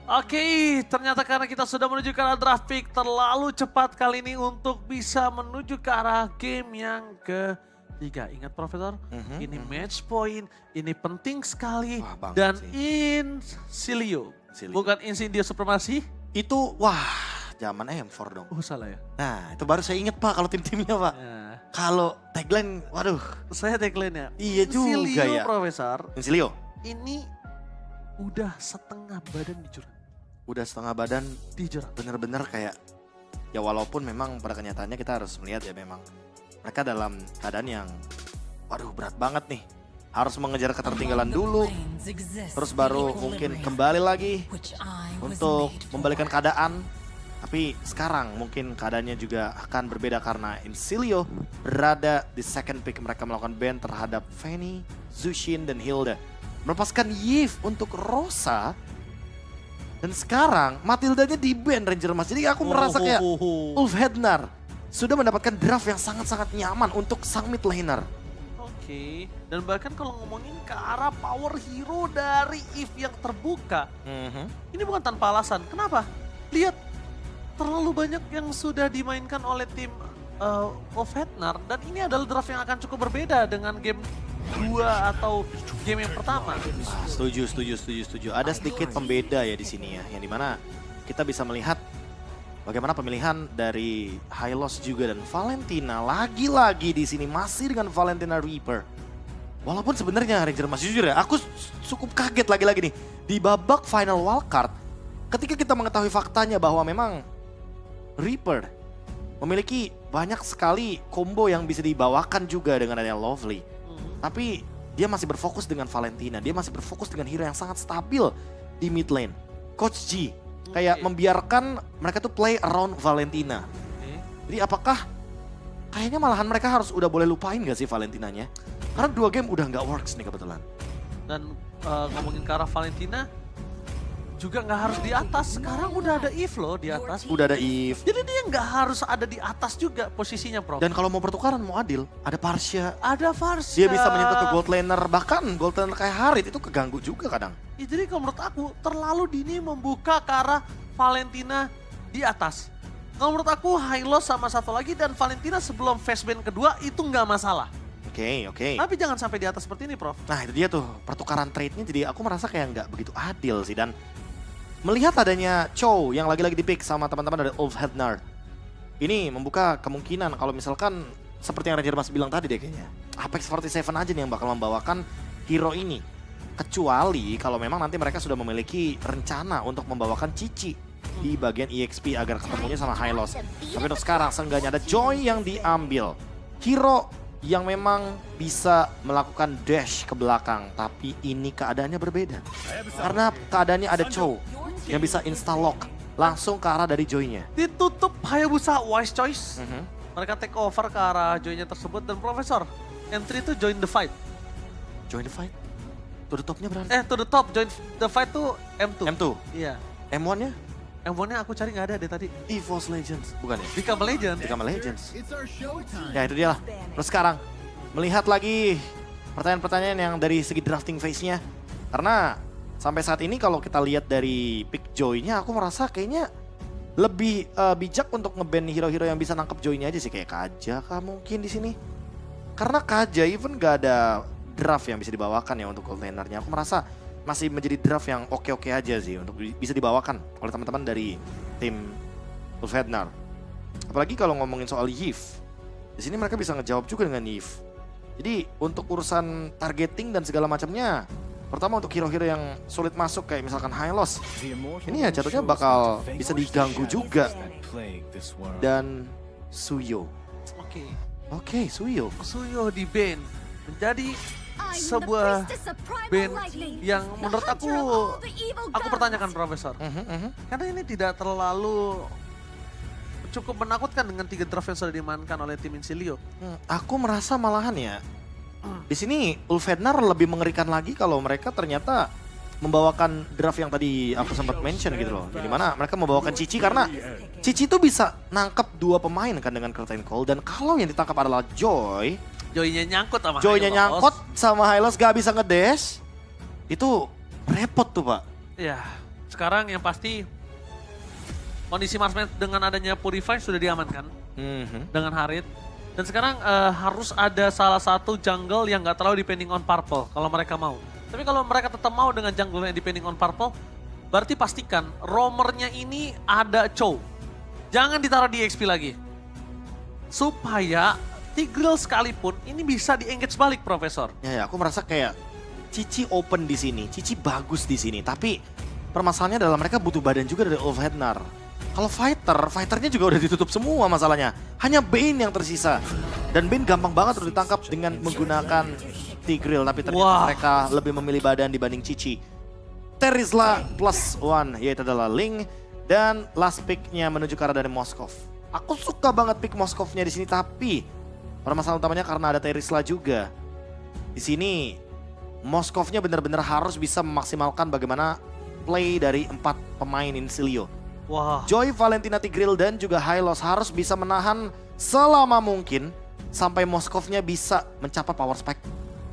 Oke, ternyata karena kita sudah menuju ke arah draft pick terlalu cepat kali ini untuk bisa menuju ke arah game yang ketiga. Ingat Profesor, ini match point, ini penting sekali. Wah, banget Dan sih. Insilio, Insilio. bukan Incendio Supremacy. Itu, wah, zaman M4 dong. Oh salah ya? Nah, itu baru saya inget Pak kalau tim-timnya Pak. Ya. Kalau tagline, waduh. Saya tagline-nya. Iya juga Insilio, ya. Profesor, Insilio, ini udah setengah badan di jurang. udah setengah badan Di jurang. bener-bener kayak, ya walaupun memang pada kenyataannya kita harus melihat ya memang mereka dalam keadaan yang, waduh berat banget nih. Harus mengejar ketertinggalan dulu, terus baru mungkin kembali lagi untuk membalikan keadaan. Tapi sekarang mungkin keadaannya juga akan berbeda karena Insilio berada di second pick. Mereka melakukan ban terhadap Fanny, Zushin, dan Hilda. Melepaskan Yves untuk Rosa. Dan sekarang Matildanya di ban Ranger Mas. Jadi aku merasa kayak Ulf Hednar sudah mendapatkan draft yang sangat-sangat nyaman untuk sang mid laner. Oke, dan bahkan kalau ngomongin ke arah power hero dari Eve yang terbuka, ini bukan tanpa alasan. Kenapa? Lihat, terlalu banyak yang sudah dimainkan oleh tim of Hednar, dan ini adalah draft yang akan cukup berbeda dengan game 2 atau game yang pertama. Ah, setuju. Ada sedikit pembeda ya di sini ya, yang dimana kita bisa melihat bagaimana pemilihan dari Hylos juga dan Valentina lagi-lagi di sini masih dengan Valentina Reaper. Walaupun sebenarnya Ranger Mas jujur ya, aku cukup kaget lagi-lagi nih di babak final wildcard ketika kita mengetahui faktanya bahwa memang Reaper memiliki banyak sekali combo yang bisa dibawakan juga dengan adanya Lovely. Tapi dia masih berfokus dengan Valentina, dia masih berfokus dengan hero yang sangat stabil di mid lane. Coach G kayak membiarkan mereka tuh play around Valentina. Jadi apakah kayaknya malahan mereka harus udah boleh lupain gak sih Valentinanya? Karena 2 game udah nggak works nih kebetulan. Dan ngomongin ke arah Valentina, juga nggak harus di atas. Sekarang udah ada Eve loh di atas. Udah ada Eve. Jadi dia nggak harus ada di atas juga posisinya, Prof. Dan kalau mau pertukaran mau adil, ada Parsha. Ada Varsha. Dia bisa menyentuh ke gold laner, bahkan gold laner kayak Harit itu keganggu juga kadang. Ya, jadi kalau menurut aku terlalu dini membuka ke arah Valentina di atas. Kalau menurut aku Hylos sama satu lagi dan Valentina sebelum face ban kedua itu nggak masalah. Oke. Tapi jangan sampai di atas seperti ini, Prof. Nah itu dia tuh pertukaran trade-nya, jadi aku merasa kayak nggak begitu adil sih. Dan melihat adanya Chow yang lagi-lagi di-pick sama teman-teman dari Ulf Hednar, ini membuka kemungkinan kalau misalkan seperti yang Ranger Mas bilang tadi deh kayaknya. Apex 47 aja nih yang bakal membawakan hero ini. Kecuali kalau memang nanti mereka sudah memiliki rencana untuk membawakan Cici di bagian EXP agar ketemunya sama Hylos. Tapi untuk sekarang seenggaknya ada Joy yang diambil. Hero yang memang bisa melakukan dash ke belakang. Tapi ini keadaannya berbeda. Karena keadaannya ada Chow yang bisa install lock langsung ke arah dari Joy-nya. Ditutup Hayabusa, wise choice. Mereka take over ke arah Joy-nya tersebut dan Profesor. Entry itu join the fight. Join the fight? To the top-nya berarti? To the top, join the fight tuh M2. M2? Iya. M1-nya? M1-nya aku cari nggak ada deh tadi. EVOS Legends, bukan ya? Become Legend. Become Legends. Ya itu dia lah. Terus sekarang, melihat lagi pertanyaan-pertanyaan yang dari segi drafting phase-nya. Karena sampai saat ini kalau kita lihat dari pick Joy-nya, aku merasa kayaknya lebih bijak untuk nge-ban hero-hero yang bisa nangkep Joy-nya aja sih. Kayak Kaja kah mungkin di sini. Karena Kaja even gak ada draft yang bisa dibawakan ya untuk gold laner-nya. Aku merasa masih menjadi draft yang oke-oke aja sih untuk bisa dibawakan oleh teman-teman dari tim Ulf Hednar. Apalagi kalau ngomongin soal Yves, di sini mereka bisa ngejawab juga dengan Yves. Jadi untuk urusan targeting dan segala macamnya, pertama untuk hero-hero yang sulit masuk kayak misalkan Hylos, ini ya jatuhnya bakal bisa diganggu juga. Dan Suyo. Oke, Suyo. Suyo di ban menjadi sebuah band yang menurut aku pertanyakan Profesor. Karena ini tidak terlalu cukup menakutkan dengan 3 draft yang sudah dimainkan oleh tim Insilio. Aku merasa malahan ya, di sini Ulf Hednar lebih mengerikan lagi kalau mereka ternyata membawakan draft yang tadi aku sempat mention gitu loh. Di mana mereka membawakan Cici karena Cici itu bisa nangkep 2 pemain kan dengan Curtain Call. Dan kalau yang ditangkap adalah Joy, Joy-nya nyangkut sama Joy-nya Hylos. nyangkut sama Hylos gak bisa ngedash, itu repot tuh Pak. Iya. sekarang yang pasti kondisi Marksman dengan adanya Purify sudah diamankan dengan Harit. Dan sekarang harus ada salah satu jungle yang nggak terlalu depending on purple kalau mereka mau. Tapi kalau mereka tetap mau dengan jungle yang depending on purple, berarti pastikan roamernya ini ada Chow. Jangan ditaruh di XP lagi. Supaya Tigreal sekalipun ini bisa di-engage balik, Profesor. Ya, aku merasa kayak Cici open di sini, Cici bagus di sini. Tapi permasalahannya adalah mereka butuh badan juga dari Ulf Hednar. Kalau fighternya juga udah ditutup semua masalahnya. Hanya Bane yang tersisa. Dan Bane gampang banget untuk ditangkap dengan menggunakan Tigreal. Tapi ternyata mereka lebih memilih badan dibanding Cici. Terizla +1, yaitu adalah Ling. Dan last pick-nya menuju ke arah dari Moskov. Aku suka banget pick Moskovnya di sini, tapi permasalahan utamanya karena ada Terizla juga. Di sini Moskovnya benar-benar harus bisa memaksimalkan bagaimana play dari 4 pemain Insilio. Wah. Joy, Valentina, Tigreal, dan juga Hylos harus bisa menahan selama mungkin sampai Moskovnya bisa mencapai power spike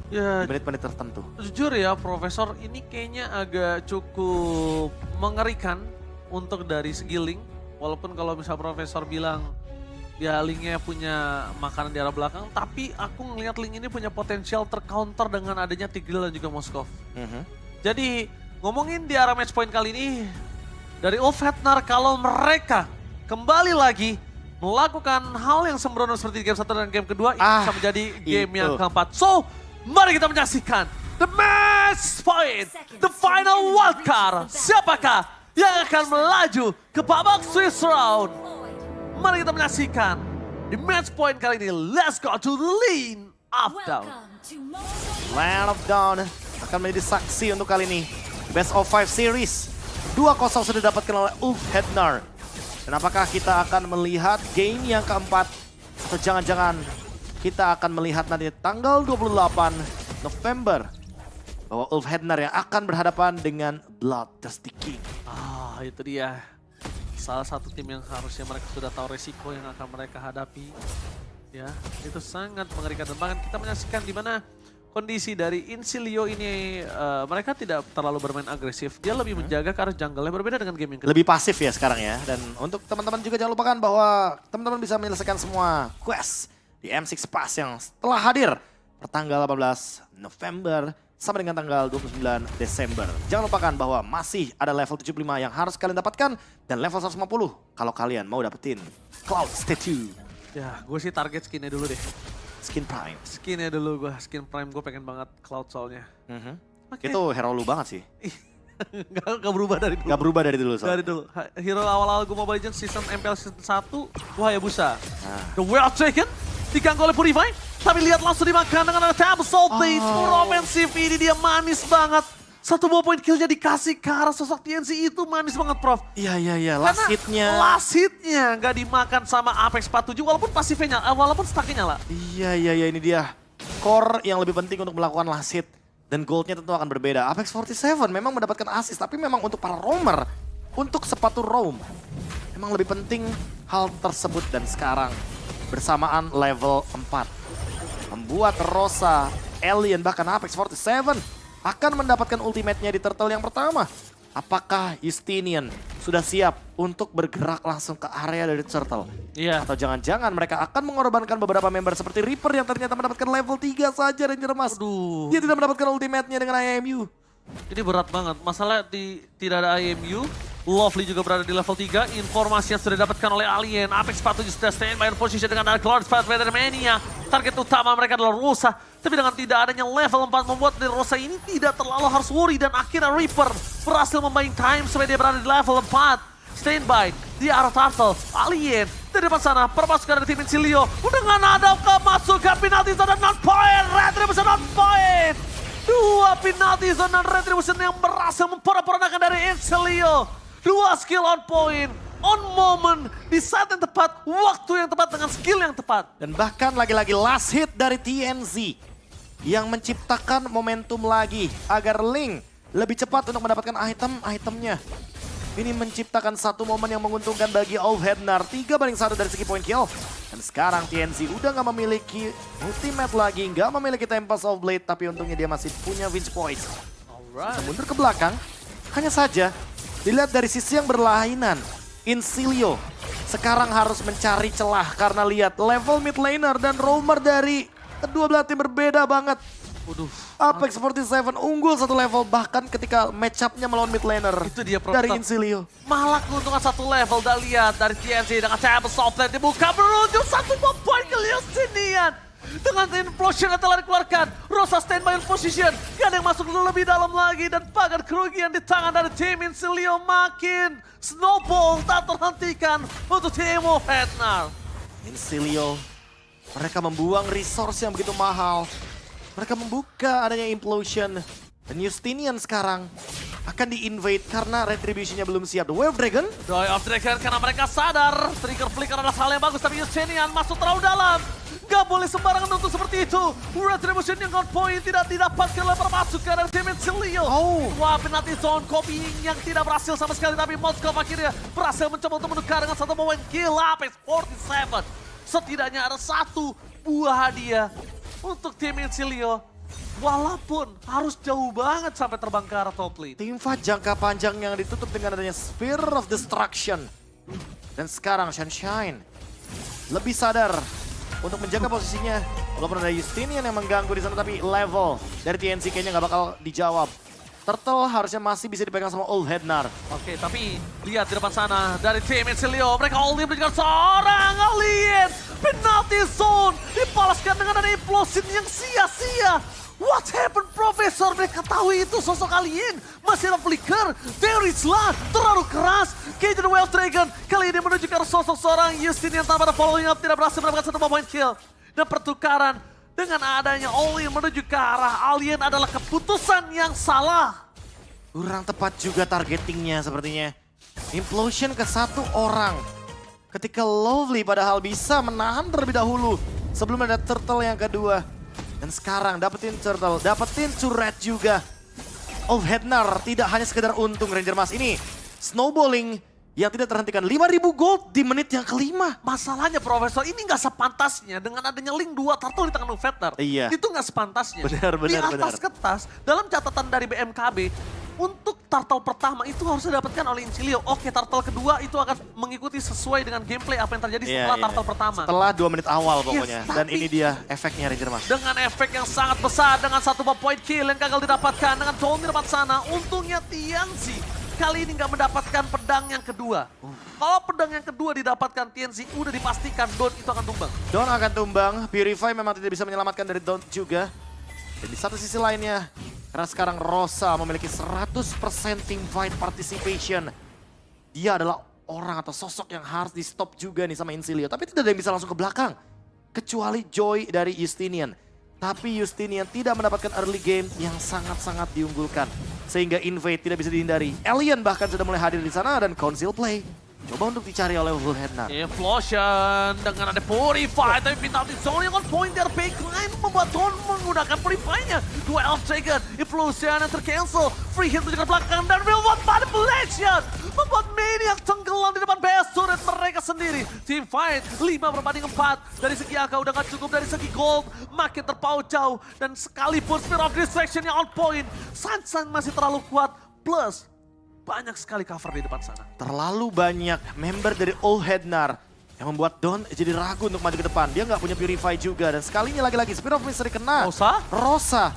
Ya, di menit-menit tertentu. jujur ya, Profesor, ini kayaknya agak cukup mengerikan untuk dari segi Link. Walaupun kalau misal Profesor bilang ya Linknya punya makanan di arah belakang, tapi aku ngelihat Link ini punya potensial tercounter dengan adanya Tigreal dan juga Moskov. Jadi ngomongin di arah match point kali ini, dari Ulf Hednar kalau mereka kembali lagi melakukan hal yang sembrono seperti game 1 dan game kedua, ini bisa menjadi game yang keempat. So, mari kita menyaksikan the match point, the final wildcard. Siapakah yang akan melaju ke babak Swiss round? Mari kita menyaksikan di match point kali ini. Let's go to the Lane of Dawn. Land of Dawn akan menjadi saksi untuk kali ini. Best of 5 series. 2-0 sudah didapatkan oleh Ulf Hednar. Dan apakah kita akan melihat game yang keempat? Atau jangan-jangan kita akan melihat nanti tanggal 28 November. Bahwa Ulf Hednar yang akan berhadapan dengan Bloodthirsty King. Itu dia. Salah satu tim yang harusnya mereka sudah tahu resiko yang akan mereka hadapi. Ya, itu sangat mengerikan. Dan bahkan kita menyaksikan di mana kondisi dari Insilio ini, mereka tidak terlalu bermain agresif. Dia lebih menjaga ke arah jungle yang berbeda dengan game yang kedua. Lebih pasif ya sekarang ya. Dan untuk teman-teman juga jangan lupakan bahwa teman-teman bisa menyelesaikan semua quest di M6 Pass yang setelah hadir pertanggal 18 November sampai dengan tanggal 29 Desember. Jangan lupakan bahwa masih ada level 75 yang harus kalian dapatkan dan level 150 kalau kalian mau dapetin Cloud Statue. Ya, gue sih target skinnya dulu deh. Skin Prime. Skinnya dulu gue, skin Prime gue pengen banget Cloud soalnya. Itu hero lu banget sih. Gak berubah dari dulu. Gak berubah dari dulu soalnya. Dari dulu. Hero awal-awal gue Mobile Legends season MPL season 1, gue Hayabusa. The well taken, diganggu oleh Purify. Tapi lihat langsung dimakan dengan ada Tab Soul Blade. Offensive ini dia manis banget. 1 buah point killnya dikasih ke arah sosok TNC itu manis banget, Prof. Iya. Last hitnya. Last hitnya nggak dimakan sama Apex 47 walaupun pasifnya, walaupun stacknya nyala. Iya ini dia. Core yang lebih penting untuk melakukan last hit. Dan goldnya tentu akan berbeda. Apex 47 memang mendapatkan assist, tapi memang untuk para roamer, untuk sepatu roam, memang lebih penting hal tersebut. Dan sekarang bersamaan level 4. Membuat Rosa, Alien, bahkan Apex 47 akan mendapatkan ultimate-nya di turtle yang pertama. Apakah Justinian sudah siap untuk bergerak langsung ke area dari turtle? Iya. Atau jangan-jangan mereka akan mengorbankan beberapa member seperti Reaper yang ternyata mendapatkan level 3 saja Ranger Emas. Aduh. Dia tidak mendapatkan ultimate-nya dengan IMU. Ini berat banget. Masalah tidak ada IMU. Lovely juga berada di level 3. Informasi yang sudah didapatkan oleh Alien. Apex 47 sudah stand by position dengan ada Cloud Spider Mania. Target utama mereka adalah Rosa. Tapi dengan tidak adanya level 4 membuat dari Rosa ini tidak terlalu harus worry. Dan akhirnya Reaper berhasil membayang time supaya dia berada di level 4. Standby di arah Turtle. Alien dari depan sana. Perpasukan dari tim Insilio. Dengan ada kemasukan penalti zone dan non-point. Retribution non-point. 2 penalti zone dan Retribution yang berhasil memporak-porandakan dari Insilio. 2 skill on point, on moment, di saat yang tepat, waktu yang tepat dengan skill yang tepat. Dan bahkan lagi-lagi last hit dari TNZ yang menciptakan momentum lagi agar Link lebih cepat untuk mendapatkan item-itemnya. Ini menciptakan satu momen yang menguntungkan bagi Ulf Hednar. 3-1 dari segi point kill. Dan sekarang TNZ udah gak memiliki ultimate lagi, gak memiliki Tempest of Blade, tapi untungnya dia masih punya Vince Poise. Bisa mundur ke belakang, hanya saja Dilihat dari sisi yang berlainan, Incilia sekarang harus mencari celah karena lihat level mid laner dan roamer dari kedua belah tim berbeda banget. Waduh. Apex 47 unggul satu level bahkan ketika match up-nya melawan mid laner Itu dia dari Incilia. Malah keuntungan satu level, dan lihat dari TNC dengan Chamber Softland dibuka menuju satu poin ke Justinian. Dengan implosion yang telah dikeluarkan, Rosa standby position, gak ada yang masuk lebih dalam lagi, dan pagar kerugian di tangan dari tim Incilia makin snowball tak terhentikan untuk tim Fnatic. Incilia, mereka membuang resource yang begitu mahal. Mereka membuka adanya implosion, dan Justinian sekarang akan di-invade karena retribution-nya belum siap. The Wave Dragon. Joy of Dragon karena mereka sadar trigger flicker adalah hal yang bagus, tapi Justinian masuk terlalu dalam. Gak boleh sembarangan untuk seperti itu. Retribution yang on point tidak didapatkan oleh pasukan dari tim Incilia. Wah, penalti zone copying yang tidak berhasil sama sekali, tapi Moskov akhirnya berhasil mencoba untuk menukar dengan satu poin kill Apex 47. Setidaknya ada satu buah hadiah untuk tim Incilia. Walaupun harus jauh banget sampai terbang ke arah top lane. Teamfight jangka panjang yang ditutup dengan adanya Spear of Destruction. Dan sekarang Sunshine lebih sadar untuk menjaga posisinya. Walaupun ada Justinian yang mengganggu di sana, tapi level dari TNC kayaknya nggak bakal dijawab. Turtle harusnya masih bisa dipegang sama Old Hednar. Oke, tapi lihat di depan sana dari tim Incilia, mereka all in menunjukkan seorang alien. Penalti zone dibalaskan dengan ada implosion yang sia-sia. What happened, Profesor? Mereka tahu itu sosok alien. Masih ada flicker. There is blood. Terlalu keras. Cajun Wave Dragon kali ini menunjukkan sosok seorang Justinian tanpa ada following up. Tidak berhasil mendapatkan satu point kill. Dan pertukaran dengan adanya all-in menuju ke arah alien adalah keputusan yang salah. Kurang tepat juga targetingnya sepertinya. Implosion ke satu orang. Ketika Lovely padahal bisa menahan terlebih dahulu. Sebelum ada Turtle yang kedua. Dan sekarang dapetin Turtle, dapetin Turret juga. Old Hednar tidak hanya sekedar untung Ranger Mas. Ini snowballing yang tidak terhentikan. 5.000 gold di menit yang kelima. Masalahnya Profesor, ini nggak sepantasnya dengan adanya link 2 Turtle di tangan Fnatic. Iya. Itu nggak sepantasnya. Benar. Di atas kertas, dalam catatan dari BMKB, untuk turtle pertama itu harus didapatkan oleh Incilia. Oke, turtle kedua itu akan mengikuti sesuai dengan gameplay apa yang terjadi setelah turtle pertama. Setelah 2 menit awal pokoknya. Yes, dan ini dia efeknya Ranger Mas. Dengan efek yang sangat besar, dengan satu point kill yang gagal didapatkan, dengan Dawn di depan sana, untungnya TNC kali ini nggak mendapatkan pedang yang kedua. Kalau pedang yang kedua didapatkan TNC, udah dipastikan Dawn itu akan tumbang. Dawn akan tumbang, Purify memang tidak bisa menyelamatkan dari Dawn juga. Dan di satu sisi lainnya, karena sekarang Rosa memiliki 100% teamfight participation. Dia adalah orang atau sosok yang harus di stop juga nih sama Incilia. Tapi tidak ada yang bisa langsung ke belakang. Kecuali Joy dari Justinian. Tapi Justinian tidak mendapatkan early game yang sangat-sangat diunggulkan. Sehingga invade tidak bisa dihindari. Alien bahkan sudah mulai hadir di sana dan Council Play coba untuk dicari oleh Old Hednar. Implosion dengan ada Purify, tapi penalti zone yang on point dari backline membuat Dawn menggunakan Purify-nya. Dua Elf Dragon, Implosion yang tercancel, free hit menuju ke belakang dan will want manipulation. Membuat Maniac tenggelam di depan base turret mereka sendiri. Team fight 5-4 dari segi angka udah gak cukup, dari segi gold makin terpaut jauh. Dan sekalipun Spear of Distraction yang on point, Sunshine masih terlalu kuat, plus banyak sekali cover di depan sana. Terlalu banyak member dari Old Hednar yang membuat Dawn jadi ragu untuk maju ke depan. Dia nggak punya Purify juga, dan sekali ini lagi-lagi Spear of Mystery kena. Rosa.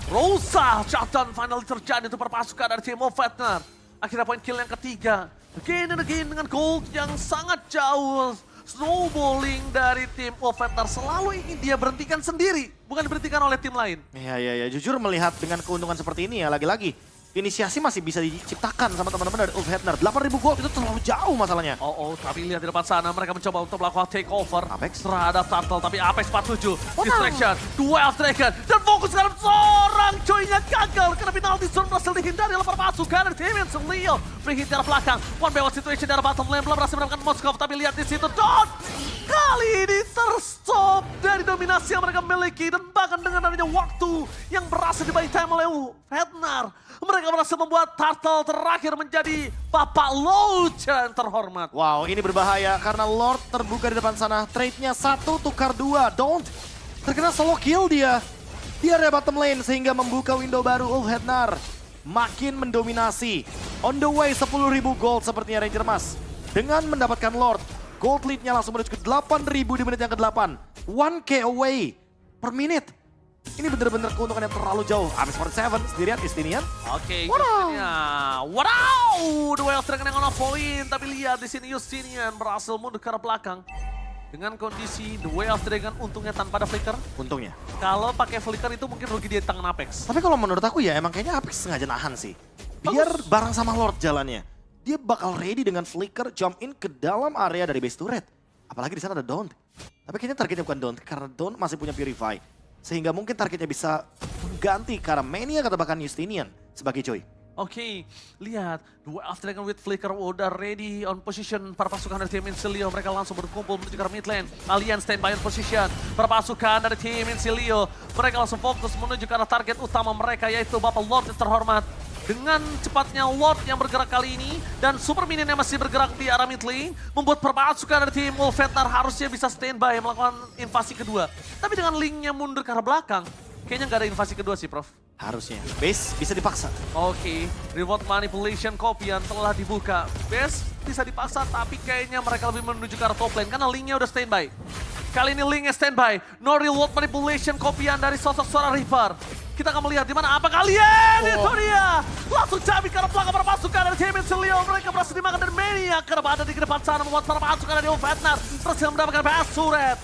Shutdown finally terjadi untuk perpasukan dari tim Fnatic. Akhirnya point kill yang ketiga. Again and again dengan gold yang sangat jauh. Snowballing dari tim Fnatic selalu ingin dia berhentikan sendiri, bukan diberhentikan oleh tim lain. Iya. Jujur melihat dengan keuntungan seperti ini ya, lagi-lagi inisiasi masih bisa diciptakan sama teman-teman dari Old Hednar. 8.000 gold itu terlalu jauh masalahnya. Tapi lihat di depan sana mereka mencoba untuk melakukan takeover Apex terhadap Turtle, tapi Apex 47 distraction, dua Elf Dragon, dan fokus dalam seorang Joy-nya gagal karena penalti zone berhasil dihindari oleh pasukan dari tim Incilia. Free hit dari belakang, one by one situation dari bottom lane, belum berhasil mendapatkan Moskov, tapi lihat di situ Dawn kali ini terstop dari dominasi yang mereka miliki, dan bahkan dengan adanya waktu yang berhasil dibagi time oleh Hednar, mereka berhasil membuat Turtle terakhir menjadi Bapak Lochan terhormat. Wow, ini berbahaya karena Lord terbuka di depan sana. Trade-nya 1 tukar 2. Don't terkena solo kill dia. Di area bottom lane sehingga membuka window baru Old Hednar. makin mendominasi. On the way 10.000 gold sepertinya Ranger Mas. Dengan mendapatkan Lord, gold lead-nya langsung menuju ke 8.000 di menit yang ke-8. 1k away per minute. Ini bener-bener keuntungan yang terlalu jauh. Abis 47 sendirian Justinian. Oke, Justinian. Wow, duel Dragon yang on point. Tapi lihat di sini Justinian berhasil mundur ke arah belakang. Dengan kondisi The Way of Dragon untungnya tanpa ada flicker. Untungnya. Kalau pakai flicker itu mungkin rugi di tangan Apex. Tapi kalau menurut aku ya emang kayaknya Apex sengaja nahan sih. Biar bareng sama Lord jalannya. Dia bakal ready dengan flicker jump in ke dalam area dari base turret. Apalagi di sana ada Don't. Tapi kayaknya targetnya bukan Don't karena Don't masih punya Purify. Sehingga mungkin targetnya bisa mengganti ke arah Mania atau bahkan Justinian sebagai Joy. Oke, lihat. The Way of Dragon with Flicker udah ready on position. Para pasukan dari tim Insilio, mereka langsung berkumpul menuju ke arah mid lane. Alliance standby on position. Para pasukan dari tim Insilio, mereka langsung fokus menuju ke arah target utama mereka, yaitu Bapak Lord yang terhormat. Dengan cepatnya Lord yang bergerak kali ini, dan Super Minion yang masih bergerak di arah mid lane, membuat para pasukan dari tim Wolfetar harusnya bisa standby melakukan invasi kedua. Tapi dengan linknya mundur ke arah belakang, kayaknya nggak ada invasi kedua sih, Prof. Harusnya. Base bisa dipaksa. Oke, reward manipulation kopian telah dibuka. Base bisa dipaksa, tapi kayaknya mereka lebih menuju ke arah top lane karena linknya udah standby. Kali ini linknya standby. No reward manipulation kopian dari sosok seorang Reaper. Kita akan melihat di mana apa kalian. Itu dia. Langsung cabik ke arah belakang para pasukan dari tim Insilio. Mereka berhasil dimakan dari Mania. Karena ada di depan sana membuat para pasukan dari Wolfetar berhasil mendapatkan PS turret.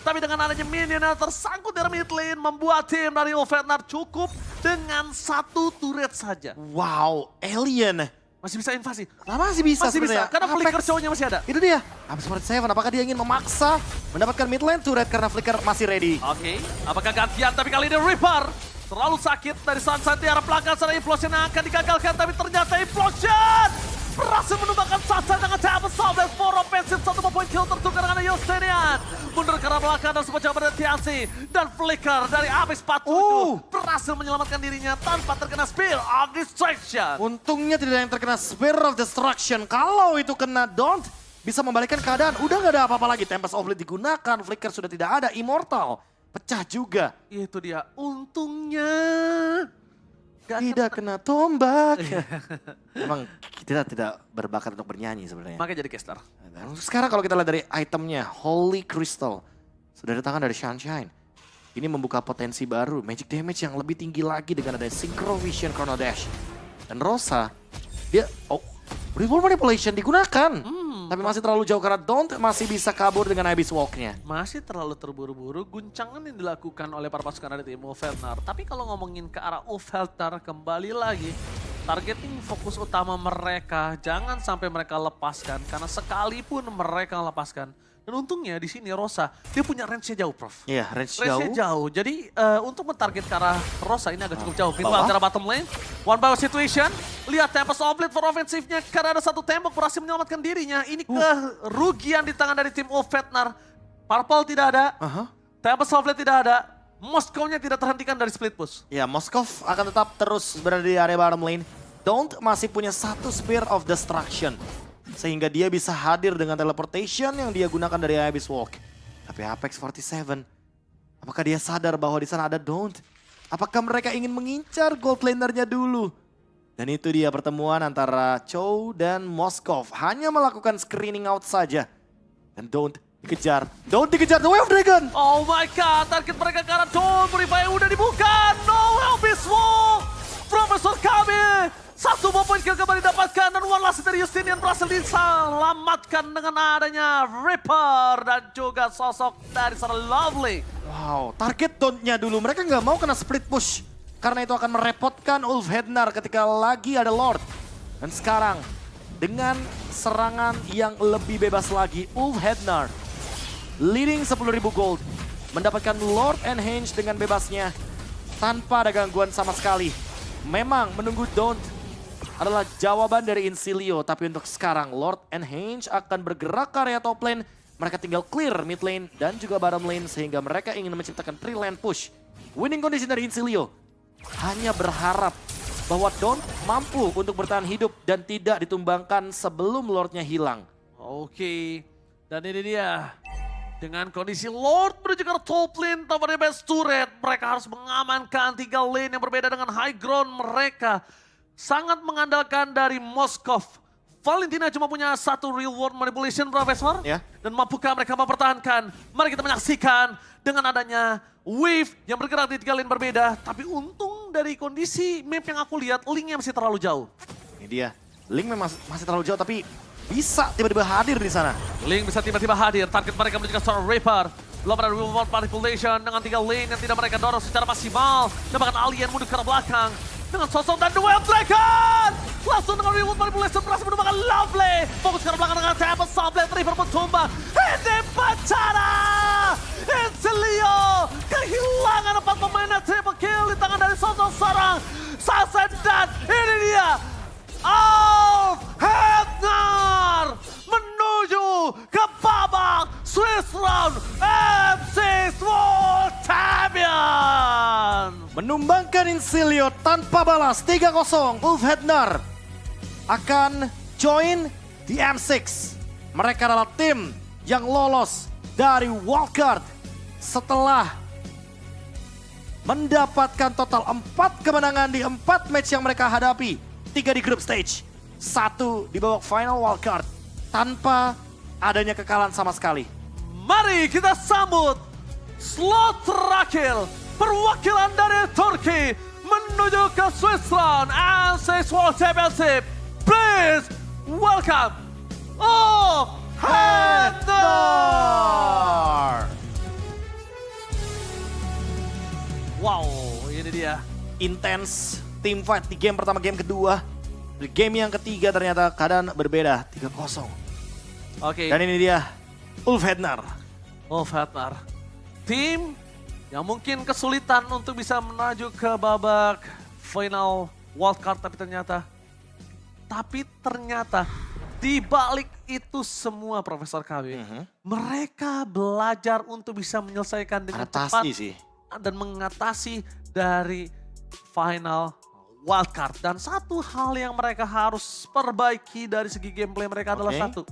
Tapi dengan adanya minion yang tersangkut dari mid lane, membuat tim dari Wolfetar cukup dengan 1 turret saja. Wow, Alien. Masih bisa invasi. Nah, masih bisa Masih bisa, sebenarnya. karena flicker cowoknya masih ada. Itu dia. Abis 47, apakah dia ingin memaksa mendapatkan mid lane turret karena flicker masih ready? Oke, apakah gantian? Tapi kali ini Reaper terlalu sakit dari Sunset di arah belakang. Sana Implosion yang akan digagalkan, tapi ternyata Implosion berhasil menumbangkan Sunset dengan Table Assault dan 4 offensive. 1 point kill tertukar dengan Justinian. Mundur ke arah belakang dan sempat coba dari TNC. Dan flicker dari Apex 47 berhasil menyelamatkan dirinya tanpa terkena Spear of Destruction. Untungnya tidak ada yang terkena Spear of Destruction. Kalau itu kena Don't, bisa membalikkan keadaan. Udah nggak ada apa-apa lagi. Tempest of Blade digunakan, flicker sudah tidak ada, Immortal pecah juga. Itu dia, untungnya tidak kena tombak. Emang kita tidak berbakat untuk bernyanyi sebenarnya. Makanya jadi caster. Sekarang kalau kita lihat dari itemnya, Holy Crystal. Sudah datangkan dari Sunshine. Ini membuka potensi baru, magic damage yang lebih tinggi lagi dengan ada Synchro Vision Chrono Dash. Dan Rosa, dia, Reward Manipulation digunakan. Tapi masih terlalu jauh karena Don't masih bisa kabur dengan Abyss Walk-nya. Masih terlalu terburu-buru guncangan yang dilakukan oleh para pasukan dari tim Wolfetar. Tapi kalau ngomongin ke arah Wolfetar kembali lagi, targeting fokus utama mereka jangan sampai mereka lepaskan. Karena sekalipun mereka lepaskan. Dan untungnya di sini Rosa, dia punya range-nya jauh, Prof. Iya, range Range-nya jauh. Jadi untuk mentarget ke arah Rosa ini agak cukup jauh. Meanwhile ke arah bottom lane, one by one situation. Lihat Tempest of Blade for offensifnya karena ada 1 tembok berhasil menyelamatkan dirinya. Ini kerugian di tangan dari tim Wolfetar. Purple tidak ada, Tempest of Blade tidak ada. Moskow-nya tidak terhentikan dari split push. Ya, Moskov akan tetap terus berada di area bottom lane. Don't masih punya 1 Spear of Destruction. Sehingga dia bisa hadir dengan teleportation yang dia gunakan dari Abyss Walk. Tapi Apex 47, apakah dia sadar bahwa di sana ada Don't? Apakah mereka ingin mengincar gold lanernya dulu? Dan itu dia pertemuan antara Chow dan Moskov. Hanya melakukan screening out saja. Dan Don't dikejar. Don't dikejar, The Way of Dragon! Oh my god, target mereka ke arah Don't. Purify udah dibuka. No, Abyss Walk! Profesor kami! 1 poin kill kembali didapatkan dan one last dari Justinian berhasil diselamatkan dengan adanya Reaper dan juga sosok dari sana Lovely. Wow, target Don't-nya dulu. Mereka nggak mau kena split push. Karena itu akan merepotkan Ulfhednar ketika lagi ada Lord. Dan sekarang dengan serangan yang lebih bebas lagi, Ulfhednar leading 10.000 gold. Mendapatkan Lord and Henge dengan bebasnya tanpa ada gangguan sama sekali. Memang menunggu Don't adalah jawaban dari Insilio. Tapi untuk sekarang Lord and Henge akan bergerak ke area top lane. Mereka tinggal clear mid lane dan juga bottom lane. Sehingga mereka ingin menciptakan 3 lane push. Winning condition dari Insilio hanya berharap bahwa Don't mampu untuk bertahan hidup dan tidak ditumbangkan sebelum Lordnya hilang. Oke, dan ini dia. Dengan kondisi Lord menuju ke top lane tanpa ada best turret. Mereka harus mengamankan 3 lane yang berbeda dengan high ground mereka. sangat mengandalkan dari Moskov. Valentina cuma punya satu real world manipulation, Profesor. Ya. Dan mampukah mereka mempertahankan? Mari kita menyaksikan dengan adanya wave yang bergerak di 3 lane berbeda. Tapi untung dari kondisi map yang aku lihat, Link-nya masih terlalu jauh. Ini dia. Link memang masih terlalu jauh tapi bisa tiba-tiba hadir di sana. Link bisa tiba-tiba hadir. Target mereka menuju ke Star Reaper. Belum ada real world manipulation dengan 3 lane yang tidak mereka dorong secara maksimal. Dan bahkan Alien mundur ke arah belakang. Dengan sosok dan duel Dragon! Langsung dengan real world manipulation berhasil menumbangkan Lovely. Fokus ke arah belakang dengan Temple Sublime River pun tumbang. Ini bencana! Insilio kehilangan 4 pemainnya, triple kill di tangan dari sosok seorang Sasen, dan ini dia Hednar menuju ke babak Swiss Round M6 World Champion. Menumbangkan Insilio tanpa balas 3-0. Ulf Hednar akan join di M6. Mereka adalah tim yang lolos dari wildcard setelah mendapatkan total 4 kemenangan di 4 match yang mereka hadapi. 3 di group stage, 1 di babak final wildcard tanpa adanya kekalahan sama sekali. Mari kita sambut slot terakhir perwakilan dari Turki menuju ke Swiss Round M6 World Championship. Please welcome Hednar. Wow, ini dia. Intense team fight di game pertama, game kedua. Di game yang ketiga ternyata keadaan berbeda, 3-0. Oke. Dan ini dia, Ulf Hednar. Ulf Hednar. Tim yang mungkin kesulitan untuk bisa menuju ke babak final wildcard, tapi ternyata di balik itu semua, Profesor KW, mereka belajar untuk bisa menyelesaikan dengan cepat sih. Dan mengatasi dari final wildcard. Dan satu hal yang mereka harus perbaiki dari segi gameplay mereka adalah satu,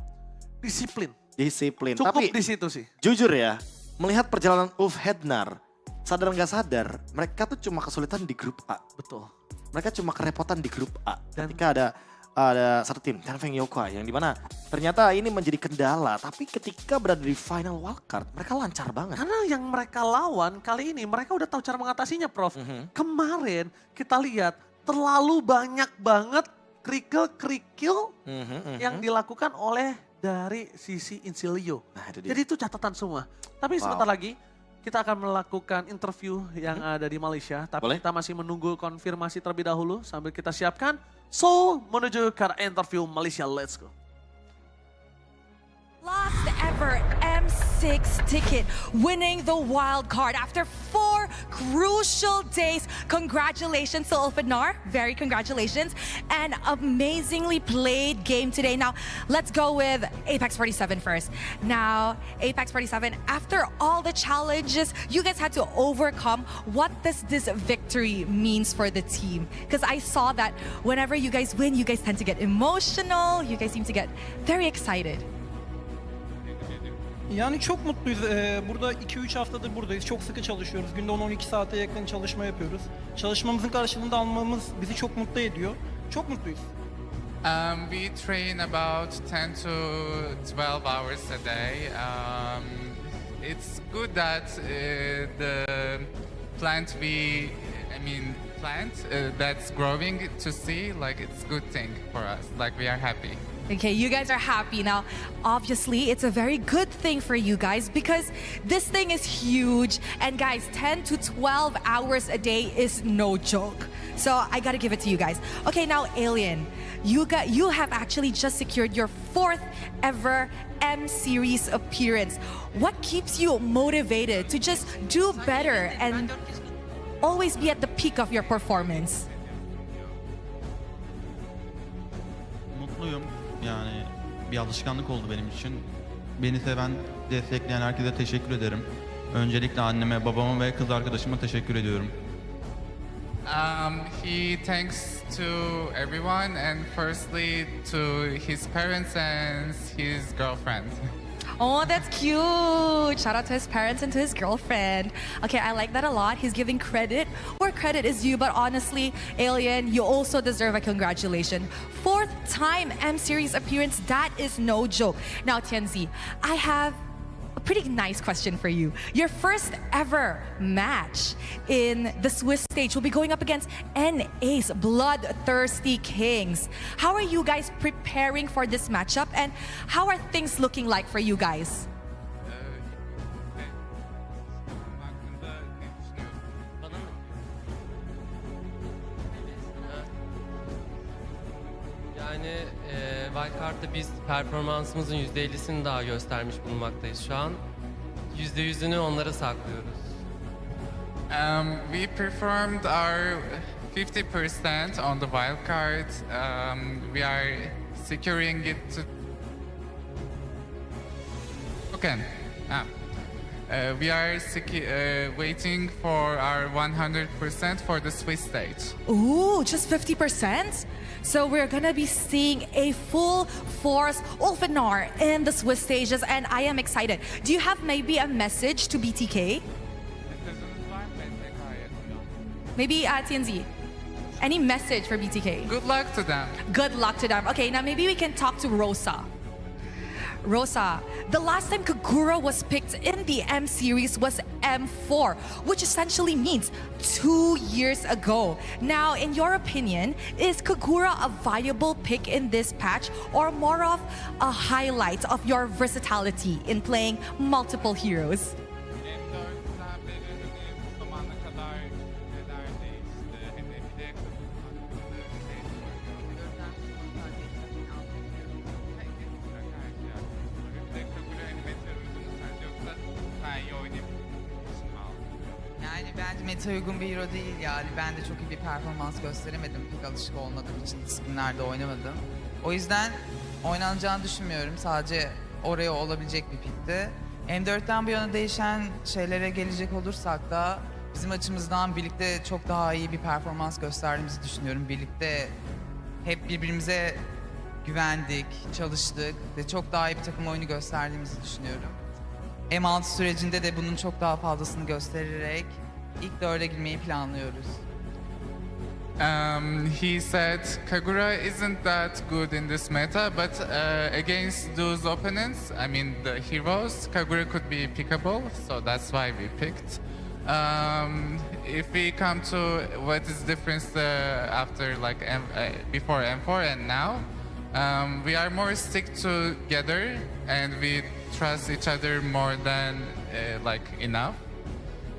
disiplin. Disiplin. Cukup tapi di situ sih. Jujur ya, melihat perjalanan Ulf Hednar, sadar nggak sadar, mereka tuh cuma kesulitan di grup A. Betul. Mereka cuma kerepotan di grup A. Dan ketika ada satu tim, Canfeng Yokai, yang dimana ternyata ini menjadi kendala. Tapi ketika berada di final wildcard, mereka lancar banget. karena yang mereka lawan kali ini, mereka udah tahu cara mengatasinya, Prof. Kemarin kita lihat terlalu banyak banget kerikil-kerikil yang dilakukan oleh dari sisi Insilio. Nah, itu dia. Jadi itu catatan semua. Tapi sebentar lagi kita akan melakukan interview yang ada di Malaysia. Tapi kita masih menunggu konfirmasi terlebih dahulu sambil kita siapkan. So, menuju ke interview Malaysia. Let's go. Last ever M6 ticket, winning the wild card after 4 crucial days. Congratulations to Ulf Hednar, very congratulations. An amazingly played game today. Now, let's go with Apex 47 first. Now, Apex 47, after all the challenges you guys had to overcome, what does this victory means for the team? Because I saw that whenever you guys win, you guys tend to get emotional, you guys seem to get very excited. Yani çok mutluyuz. Burada 2-3 haftadır buradayız. Çok sıkı çalışıyoruz. Günde 10-12 saate yakın çalışma yapıyoruz. Çalışmamızın karşılığında almamız bizi çok mutlu ediyor. Çok mutluyuz. We train about 10 to 12 hours a day. It's good that the plant that's growing to see, like it's good thing for us. Like we are happy. Okay, you guys are happy. Now, obviously, it's a very good thing for you guys because this thing is huge. And guys, 10 to 12 hours a day is no joke. So I gotta give it to you guys. Okay, now Alien, you have actually just secured your 4th ever M Series appearance. What keeps you motivated to just do better and always be at the peak of your performance? Mutluyum. Yani bir alışkanlık oldu benim için. Beni seven, destekleyen herkese teşekkür ederim. Öncelikle anneme, babama ve kız arkadaşıma teşekkür ediyorum. He thanks to everyone and firstly to his parents and his girlfriend. Oh, that's cute. Shout out to his parents and to his girlfriend. Okay, I like that a lot. He's giving credit where credit is due, but honestly, Alien, you also deserve a congratulations. 4th time M Series appearance, that is no joke. Now, Tianzi, I have a pretty nice question for you. Your first ever match in the Swiss stage will be going up against NA's Bloodthirsty Kings. How are you guys preparing for this matchup, and how are things looking like for you guys? Yani Wildcard'da biz performansımızın %50'sini daha göstermiş bulunmaktayız şu an. %100'ünü onlara saklıyoruz. We performed our 50% on the wild card. We are securing it to. Okay. We are waiting for our 100% for the Swiss stage. Ooh, just 50%? So we're gonna be seeing a full force Ulfanar in the Swiss stages, and I am excited. Do you have maybe a message to BTK? Maybe TNZ. Any message for BTK? Good luck to them. Good luck to them. Okay, now maybe we can talk to Rosa. Rosa, the last time Kagura was picked in the M Series was M4, which essentially means 2 years ago. Now, in your opinion, is Kagura a viable pick in this patch, or more of a highlight of your versatility in playing multiple heroes? Yani bence meta uygun bir hero değil yani. Ben de çok iyi bir performans gösteremedim. Pek alışık olmadığım için disiplinlerde oynamadım. O yüzden oynanacağını düşünmüyorum. Sadece oraya olabilecek bir pikti. M4'ten bu yana değişen şeylere gelecek olursak da bizim açımızdan birlikte çok daha iyi bir performans gösterdiğimizi düşünüyorum. Birlikte hep birbirimize güvendik, çalıştık ve çok daha iyi bir takım oyunu gösterdiğimizi düşünüyorum. M6 sürecinde de bunun çok daha fazlasını göstererek ilk 4'e girmeyi planlıyoruz. He said Kagura isn't that good in this meta, but against those opponents, I mean the heroes, Kagura could be pickable, so that's why we picked. If we come to what is difference after like before M4 and now, we are more stick together and we trust each other more than like enough.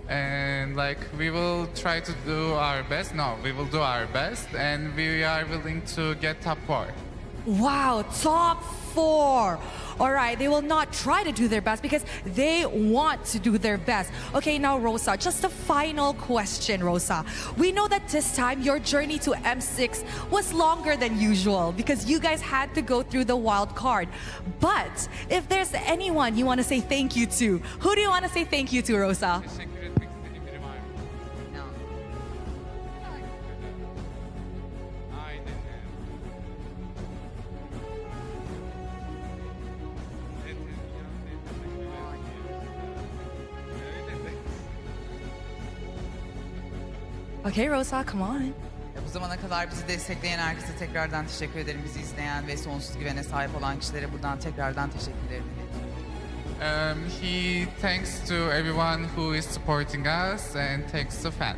And like we will try to do our best. No, we will do our best, and we are willing to get top 4. Wow, top 4. All right, they will not try to do their best because they want to do their best. Okay, now Rosa, just a final question, Rosa. We know that this time your journey to M6 was longer than usual because you guys had to go through the wild card. But if there's anyone you want to say thank you to, who do you want to say thank you to, Rosa? Teşekkür etmek istediğim biri var mı? No. Aynen. Okay, Rosa, come on. Bu zamana kadar bizi destekleyen herkese tekrardan teşekkür ederim. Bizi izleyen ve sonsuz güvene sahip olan kişilere buradan tekrardan teşekkürlerimi iletiyorum. He thanks to everyone who is supporting us and thanks to fans.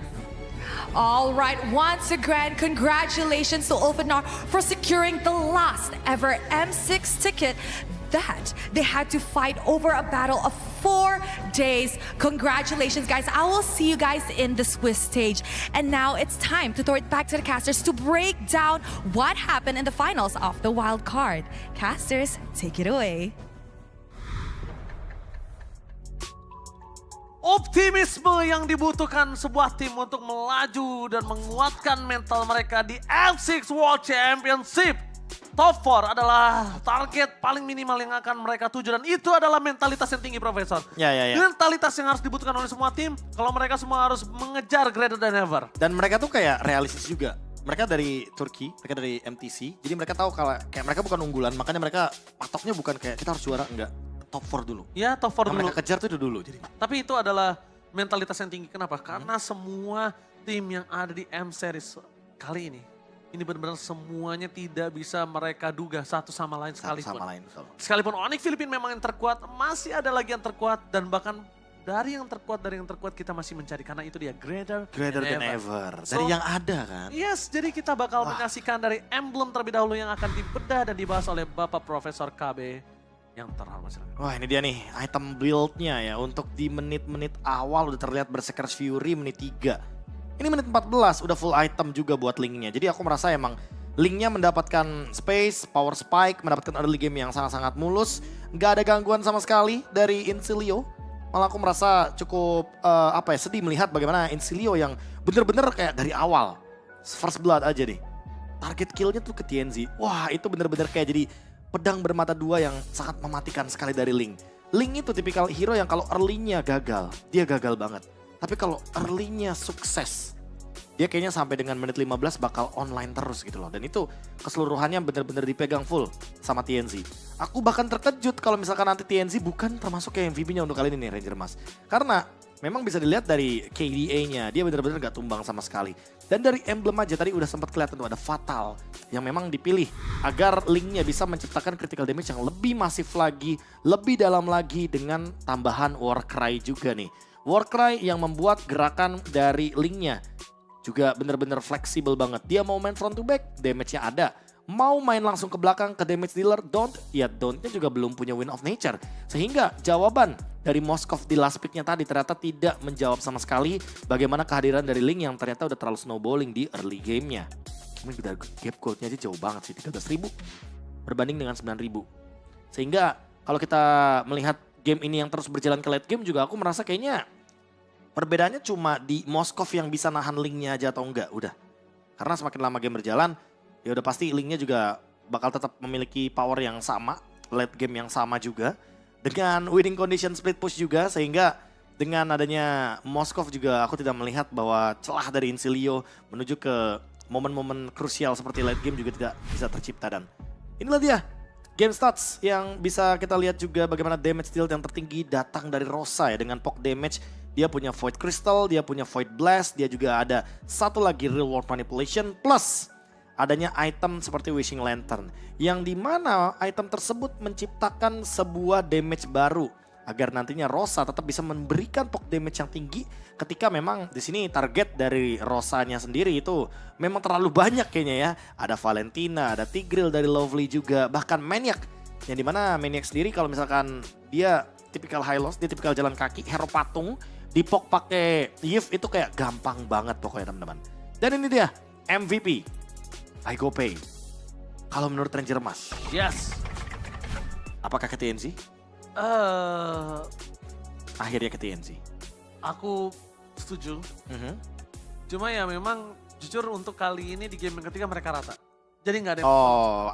All right, once again, congratulations to Ulfanar for securing the last ever M6 ticket that they had to fight over a battle of 4 days. Congratulations, guys. I will see you guys in the Swiss stage. And now it's time to throw it back to the casters to break down what happened in the finals of the wild card. Casters, take it away. Optimisme yang dibutuhkan sebuah tim untuk melaju dan menguatkan mental mereka di M6 World Championship. Top 4 adalah target paling minimal yang akan mereka tuju, dan itu adalah mentalitas yang tinggi, Profesor. Ya. Mentalitas yang harus dibutuhkan oleh semua tim kalau mereka semua harus mengejar greater than ever. Dan mereka tuh kayak realistis juga. Mereka dari Turki, mereka dari MTC. Jadi mereka tahu kalau kayak mereka bukan unggulan, makanya mereka patoknya bukan kayak kita harus juara, enggak. top 4 dulu. Ya top 4 Yang dulu. mereka kejar tuh dulu. Jadi Tapi itu adalah mentalitas yang tinggi. Kenapa? Karena semua tim yang ada di M Series kali ini benar-benar semuanya tidak bisa mereka duga satu sama lain satu sekalipun. sama lain. Betul. Sekalipun Onyx Filipina memang yang terkuat, masih ada lagi yang terkuat dan bahkan dari yang terkuat kita masih mencari karena itu dia greater Than ever. So, Dari yang ada kan. Yes, jadi kita bakal menyaksikan dari emblem terlebih dahulu yang akan dibedah dan dibahas oleh Bapak Profesor KB yang terhormat. Wah ini dia nih item build-nya ya. Untuk di menit-menit awal udah terlihat Berserker's Fury menit 3. Ini menit 14 udah full item juga buat Link-nya. Jadi aku merasa emang Link-nya mendapatkan space, power spike, mendapatkan early game yang sangat-sangat mulus. Gak ada gangguan sama sekali dari Incilia. Malah aku merasa cukup sedih melihat bagaimana Incilia yang bener-bener kayak dari awal. First blood aja deh. Target kill-nya tuh ke TNZ. Wah itu bener-bener kayak jadi pedang bermata dua yang sangat mematikan sekali dari Link. Link itu tipikal hero yang kalau early-nya gagal, dia gagal banget. Tapi kalau early-nya sukses, dia kayaknya sampai dengan menit 15 bakal online terus gitu loh. Dan itu keseluruhannya bener-bener dipegang full sama TNZ. Aku bahkan terkejut kalau misalkan nanti TNZ bukan termasuk kayak MVP-nya untuk kali ini nih Ranger Mas. Karena memang bisa dilihat dari KDA-nya, dia bener-bener gak tumbang sama sekali. Dan dari emblem aja tadi udah sempat kelihatan tuh ada Fatal yang memang dipilih agar Link-nya bisa menciptakan critical damage yang lebih masif lagi, lebih dalam lagi dengan tambahan Warcry juga nih. Warcry yang membuat gerakan dari Link-nya juga bener-bener fleksibel banget. Dia mau main front to back, damage-nya ada. Mau main langsung ke belakang ke damage dealer, don't-nya juga belum punya Wind of Nature. Sehingga jawaban dari Moskov di last pick-nya tadi ternyata tidak menjawab sama sekali bagaimana kehadiran dari Link yang ternyata udah terlalu snowballing di early game-nya. Ini udah gap gold-nya aja jauh banget sih, 13.000 berbanding dengan 9.000. Sehingga kalau kita melihat game ini yang terus berjalan ke late game juga aku merasa kayaknya perbedaannya cuma di Moskov yang bisa nahan Link-nya aja atau enggak, udah. Karena semakin lama game berjalan, ya udah pasti Link-nya juga bakal tetap memiliki power yang sama, late game yang sama juga. Dengan winning condition split push juga, sehingga dengan adanya Moskov juga aku tidak melihat bahwa celah dari Incilia menuju ke momen-momen krusial seperti late game juga tidak bisa tercipta. Dan inilah dia game stats yang bisa kita lihat juga bagaimana damage deal yang tertinggi datang dari Rosa ya dengan poke damage. Dia punya Void Crystal, dia punya Void Blast, dia juga ada satu lagi Real World Manipulation plus adanya item seperti Wishing Lantern. Yang dimana item tersebut menciptakan sebuah damage baru agar nantinya Rosa tetap bisa memberikan poke damage yang tinggi ketika memang di sini target dari Rosanya sendiri itu memang terlalu banyak kayaknya ya. Ada Valentina, ada Tigreal dari Lovely juga, bahkan Maniac. Yang dimana Maniac sendiri kalau misalkan dia tipikal high loss, dia tipikal jalan kaki, hero patung, dipok pakai Yves itu kayak gampang banget pokoknya teman-teman. Dan ini dia MVP I Go Pay. Kalau menurut Ranger Mas, Yes. apakah ke TNC? Akhirnya ke TNC. Aku setuju. Cuma ya memang jujur untuk kali ini di game yang ketiga mereka rata. Jadi nggak ada yang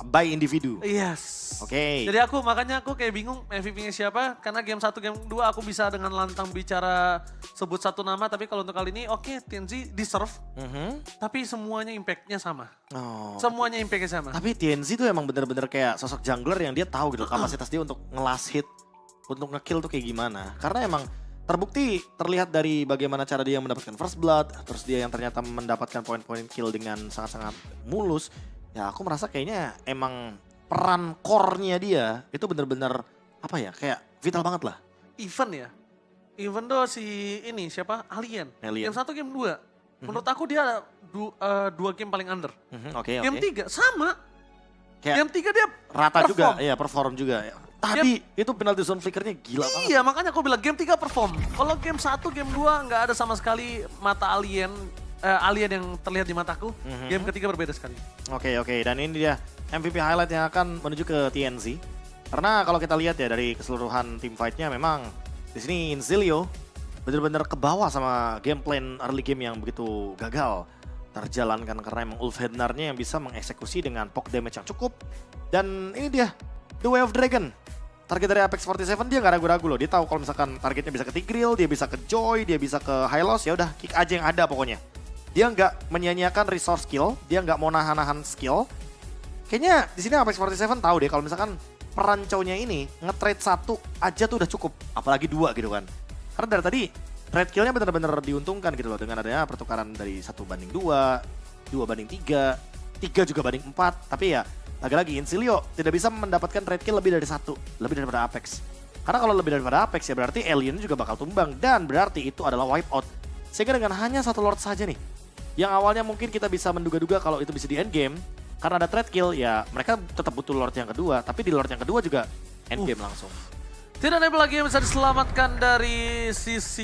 By individu. Yes. Oke. Jadi makanya aku kayak bingung MVP-nya siapa. Karena game 1, game 2 aku bisa dengan lantang bicara sebut satu nama. Tapi kalau untuk kali ini oke, TNZ deserve. Tapi semuanya impact-nya sama. Semuanya impact-nya sama. Tapi TNC tuh emang bener-bener kayak sosok jungler yang dia tahu gitu kapasitas dia untuk nge-last hit, untuk nge-kill tuh kayak gimana. Karena emang terbukti terlihat dari bagaimana cara dia mendapatkan first blood, terus dia yang ternyata mendapatkan poin-poin kill dengan sangat-sangat mulus. Ya aku merasa kayaknya emang peran core-nya dia itu bener-bener apa ya, kayak vital banget lah. Even tuh si ini siapa? Alien. Game 1, game 2. Menurut aku dia 2 game paling under. Game 3 sama. Kayak game 3 dia rata perform. juga, ya perform juga. Tadi itu penalty zone flickernya gila banget. Iya makanya aku bilang game 3 perform. Kalau game 1, game 2 nggak ada sama sekali mata alien yang terlihat di mataku. Game ketiga berbeda sekali. Oke, dan ini dia MVP highlight yang akan menuju ke TNC. Karena kalau kita lihat ya dari keseluruhan team fight-nya memang di sini Incilia bener-bener ke bawah sama game plan early game yang begitu gagal terjalankan karena emang Ulfhednarnya yang bisa mengeksekusi dengan poke damage yang cukup. Dan ini dia The Way of Dragon. Target dari Apex 47 dia nggak ragu-ragu loh. Dia tahu kalau misalkan targetnya bisa ke Tigreal, dia bisa ke Joy, dia bisa ke High Loss, ya udah kick aja yang ada pokoknya. Dia nggak menyia-nyiakan resource skill, dia nggak mau nahan-nahan skill. Kayaknya di sini Apex 47 tahu deh kalau misalkan peranconya ini nge-trade 1 aja tuh udah cukup, apalagi 2 gitu kan. Karena dari tadi trade kill-nya benar-benar diuntungkan gitu loh dengan adanya pertukaran dari 1 banding 2, 2 banding 3, 3 juga banding 4. Tapi ya lagi-lagi Incilia tidak bisa mendapatkan trade kill lebih dari 1, lebih daripada Apex. Karena kalau lebih daripada Apex ya berarti Alien juga bakal tumbang dan berarti itu adalah wipeout. Sehingga dengan hanya 1 Lord saja nih, yang awalnya mungkin kita bisa menduga-duga kalau itu bisa di endgame, karena ada trade kill, ya mereka tetap butuh Lord yang kedua. Tapi di Lord yang kedua juga endgame langsung. Tidak ada lagi yang bisa diselamatkan dari sisi